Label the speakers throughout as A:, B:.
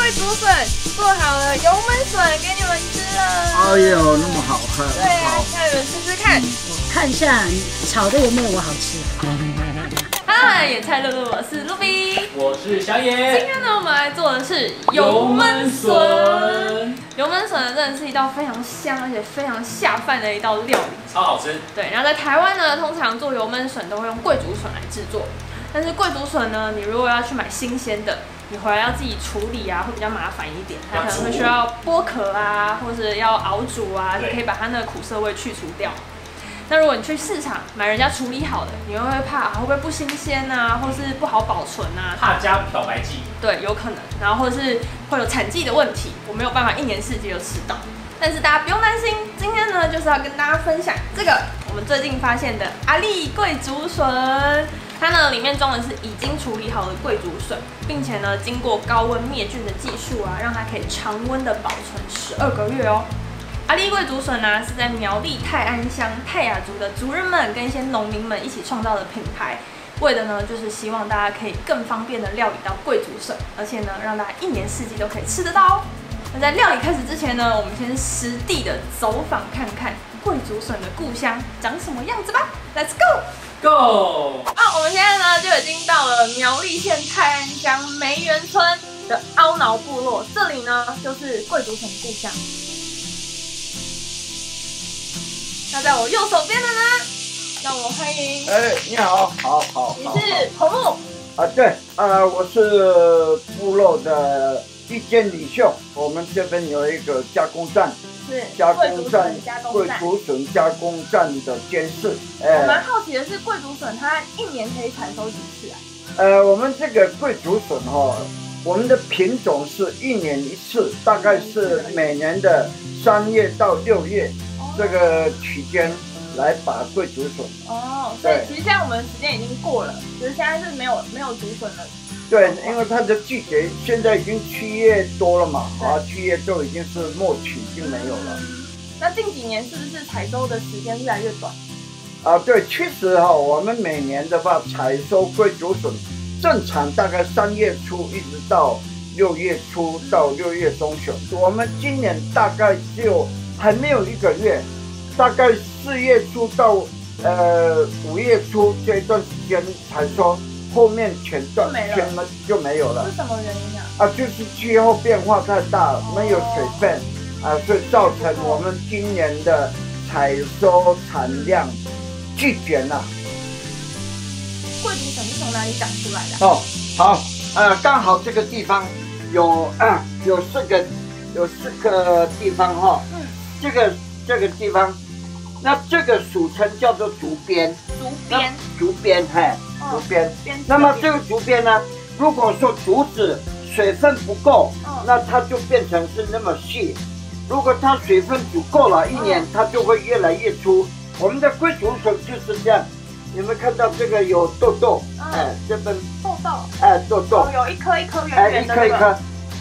A: 贵竹笋做好了油焖笋给你们吃了。
B: 哎呦，那么好喝！
A: 对啊，让你们试试看。
C: 看一下炒的有没有我好吃。
A: 嗨，野菜露露，我是露比，
D: 我是小野。
A: 今天呢，我们来做的是油焖笋。油焖笋呢，真的是一道非常香而且非常下饭的一道料理，
D: 超好吃。
A: 对，然后在台湾呢，通常做油焖笋都会用贵竹笋来制作。但是贵竹笋呢，你如果要去买新鲜的，你回来要自己处理啊，会比较麻烦一点。它可能会需要剥壳啊，或者要熬煮啊，可以把它那个苦涩味去除掉。那如果你去市场买人家处理好的，你会怕会不会不新鲜啊，或是不好保存啊？
D: 怕加漂白剂。对，
A: 有可能。然后或者是会有产季的问题，我没有办法一年四季都吃到。但是大家不用担心，今天呢就是要跟大家分享这个我们最近发现的阿力贵竹笋。它呢里面装的是已经处理好的贵竹笋，并且呢经过高温灭菌的技术啊，让它可以常温的保存12个月哦。阿力贵竹笋呢是在苗栗泰安乡泰雅族的族人们跟一些农民们一起创造的品牌，为的呢就是希望大家可以更方便的料理到贵竹笋，而且呢让大家一年四季都可以吃得到哦。那在料理开始之前呢，我们先实地的走访看看贵竹笋的故乡长什么样子吧。Let's go！ 好，我们现在呢就已经到了苗栗县泰安乡梅园村的凹挠部落，这里呢就是贵竹笋的故乡。那在我右手边的呢，让我们欢迎。
B: 你好，好。
A: 你是彭木
B: 啊？对，我是部落的意见领袖。我们这边有一个加工站。
A: 是
B: 加工站，贵竹笋加工站的监事。
A: 我蛮好奇的是，贵竹笋它一年可以采收几次啊？
B: 我们这个贵竹笋我们的品种是1年1次，大概是每年的3月到6月这个期间来把贵竹笋。
A: 所以其实现在我们时间已经过了，就是现在是没有竹笋了。
B: 对，因为它的季节现在已经7月多了嘛，7月就已经是末期，已经没有了。
A: 那近几年是不是采收的时间越来越短？
B: 对，其实我们每年的话采收贵竹笋，正常大概3月初一直到6月初到6月中旬。我们今年大概就还没有1个月，大概4月初到5月初这一段时间采收。后面全就没有了，
A: 是什么原因啊？
B: 就是气候变化太大，没有水分所以造成我们今年的采收产量巨减了。
A: 贵竹笋是从哪里长出来的？
B: 好，刚好这个地方有4个地方这个地方，那这个俗称叫做竹编。竹编。那么这个竹编呢，如果说竹子水分不够，那它就变成是那么细；如果它水分足够了，1年它就会越来越粗。我们的贵竹笋就是这样，你们看到这个有豆豆，这边豆豆，
A: 有一颗一颗圆圆的，
B: 一颗，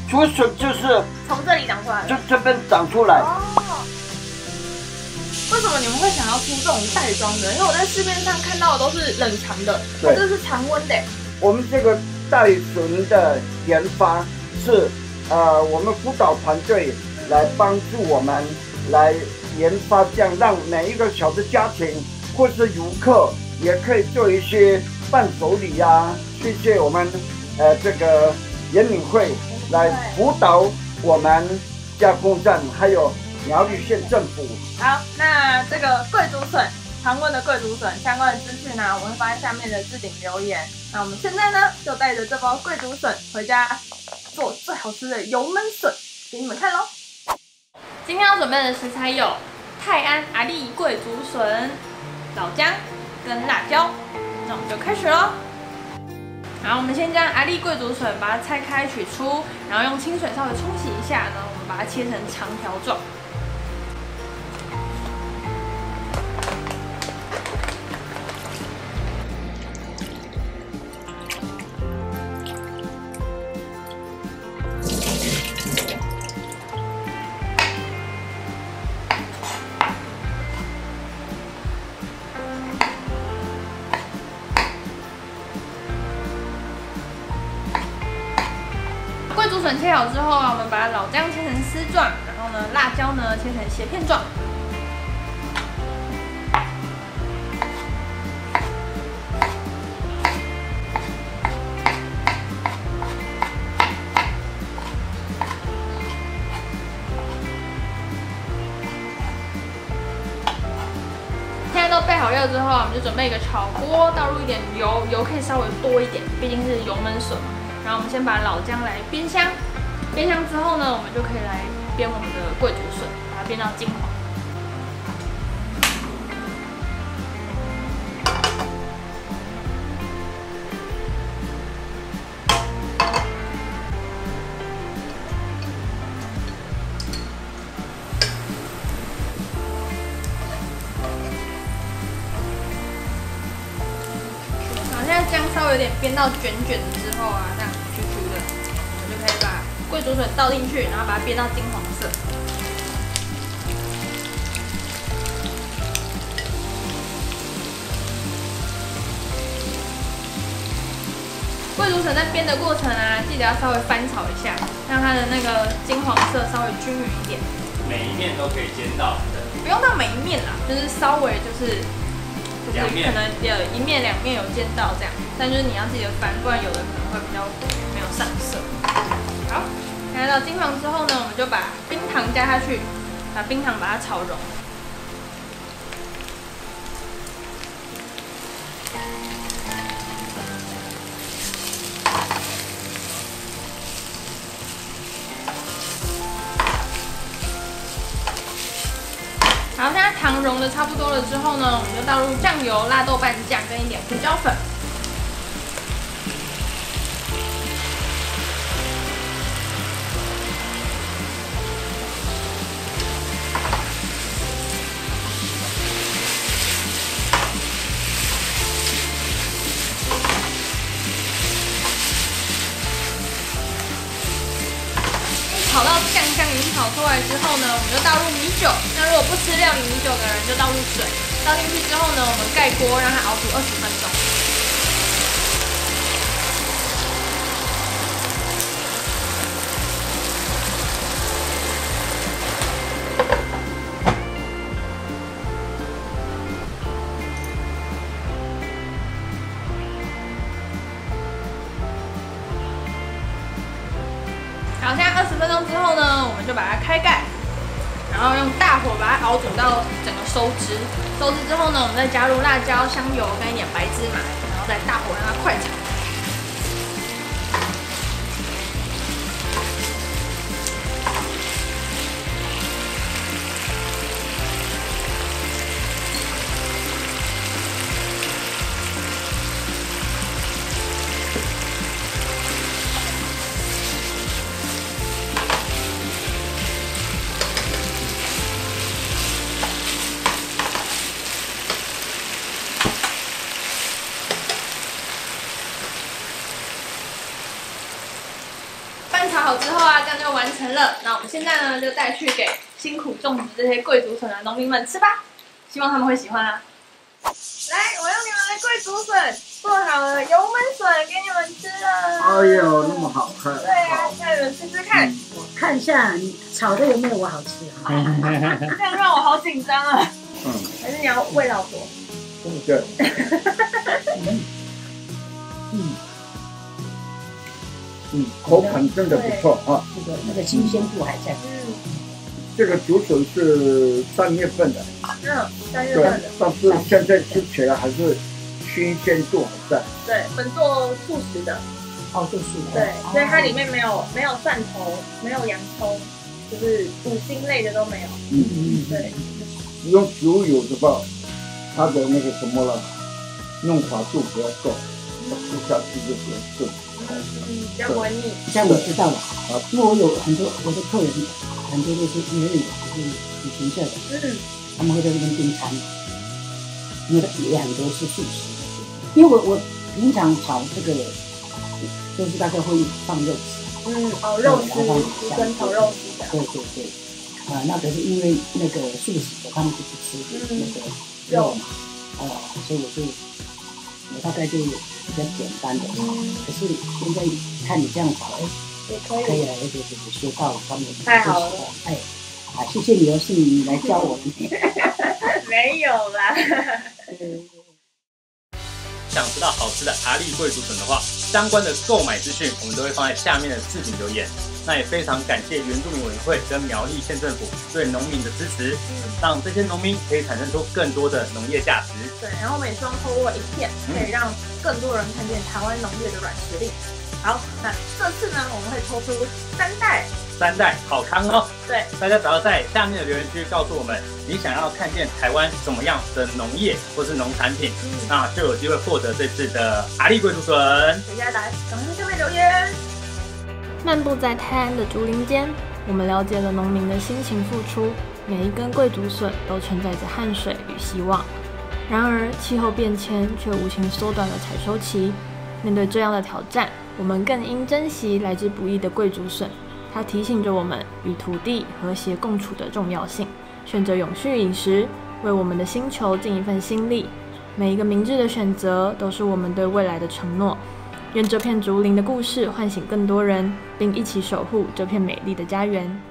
B: 竹笋就是
A: 从这里长出来，
B: 就这边长出来。
A: 为什么你们会想要出这种袋装的？因为我在市面上看到的都是冷藏的，它这是常温的。我
B: 们这个袋笋的研发是我们辅导团队来帮助我们来研发，这样让每一个小的家庭或是游客也可以做一些伴手礼啊。谢谢我们这个研敏会来辅导我们加工站，还有苗栗县政府。
A: 好，那这个贵竹笋，常温的贵竹笋相关的资讯呢，我们会放在下面的置顶留言。那我们现在呢，就带着这包贵竹笋回家做最好吃的油焖笋给你们看咯。今天要准备的食材有泰安阿力贵竹笋、老姜跟辣椒。那我们就开始咯。然后我们先将阿力贵竹笋把它拆开取出，然后用清水稍微冲洗一下呢，我们把它切成长条状。桂竹笋切好之后啊，我们把老姜切成丝状，然后呢，辣椒呢切成斜片状。现在都备好料之后，我们就准备一个炒锅，倒入一点油，油可以稍微多一点，毕竟是油焖笋嘛。然后我们先把老姜来煸香，煸香之后呢，我们就可以来煸我们的桂竹笋，把它煸到金黄。现在姜稍微有点煸到卷卷的之后啊，这样 Q 的，我就可以把桂竹笋倒进去，然后把它煸到金黄色。桂竹笋在煸的过程啊，记得要稍微翻炒一下，让它的那个金黄色稍微均匀一点。
D: 每一面都可以煎到的，
A: 不用到每一面啦，就是稍微就是可能有一面两面有煎到这样，但就是你要记得翻，不然有的可能会比较没有上色。好，看到金黄之后呢，我们就把冰糖加下去，把冰糖把它炒融。好，现在糖融的差不多了之后呢，我们就倒入酱油、辣豆瓣酱跟一点胡椒粉。炒到酱香已经炒出来之后呢，我们就倒入米酒。那如果不吃料理米酒的人，就倒入水。倒进去之后呢，我们盖锅让它熬煮20分钟。好，现在20分钟之后呢，我们就把它开盖，然后用大火把它熬煮到整个收汁。收汁之后呢，我们再加入辣椒、香油跟一点白芝麻，然后再大火让它快炒。拌炒好之后啊，这样就完成了。那我们现在呢，就带去给辛苦种植这些桂竹笋的农民们吃吧，希望他们会喜欢啊。来，我用你们的桂竹笋做好了油焖笋给你们吃了。
B: 哎呦，那么好看！
A: 对啊，让你们吃吃看。
C: 我看一下你炒的有没有我好吃啊？
A: 这样让我好紧张啊。还是你要喂老婆？
B: 对。口感真的不错啊。
C: 那个新鲜度还在。
B: 这个竹笋是3月份的。
A: 3月份的。
B: 但是现在吃起来还是新鲜度还在。
A: 对，本做素食的。
C: 哦，做素的。
A: 对，所以它里面没有蒜头，没有洋葱，就是五辛类的都没有。对。
B: 用竹油的话，它的那个什么了，弄法度比较够，吃下去就比较顺。
A: 比较不会腻。
C: 像我知道了，因为我有很多我的客人，很多都是因为就是旅行社的，他们会在这边订餐，因为也很多是素食的。因为我平常炒这个，就是大概会放肉丝，
A: 肉丝跟炒肉丝的。
C: 对，那可是因为那个素食的，他们就不吃那个肉嘛，所以我大概就比较简单的炒。可是现在看你这样炒，
A: 也可以。
C: 可以了，对，学到他们。
A: 太好了。
C: 哎，好，谢谢你哦，是你来教我们。
A: 没有啦。
D: 想知道好吃的阿力贵竹笋的话，相关的购买资讯我们都会放在下面的置顶留言。那也非常感谢原住民委员会跟苗栗县政府对农民的支持，让这些农民可以产生出更多的农业价值。
A: 对，然后我们也希望透过影片，可以让更多人看见台湾农业的软实力。好，那这次呢，我们会抽出3袋
D: 好康哦。
A: 对，
D: 大家只要在下面的留言区告诉我们你想要看见台湾什么样的农业或是农产品，那就有机会获得这次的阿力贵竹笋。
A: 大家赶快在下面留言。漫步在泰安的竹林间，我们了解了农民的辛勤付出，每一根贵竹笋都承载着汗水与希望。然而，气候变迁却无情缩短了采收期。面对这样的挑战，我们更应珍惜来之不易的贵竹笋。它提醒着我们与土地和谐共处的重要性，选择永续饮食，为我们的星球尽一份心力。每一个明智的选择，都是我们对未来的承诺。愿这片竹林的故事唤醒更多人，并一起守护这片美丽的家园。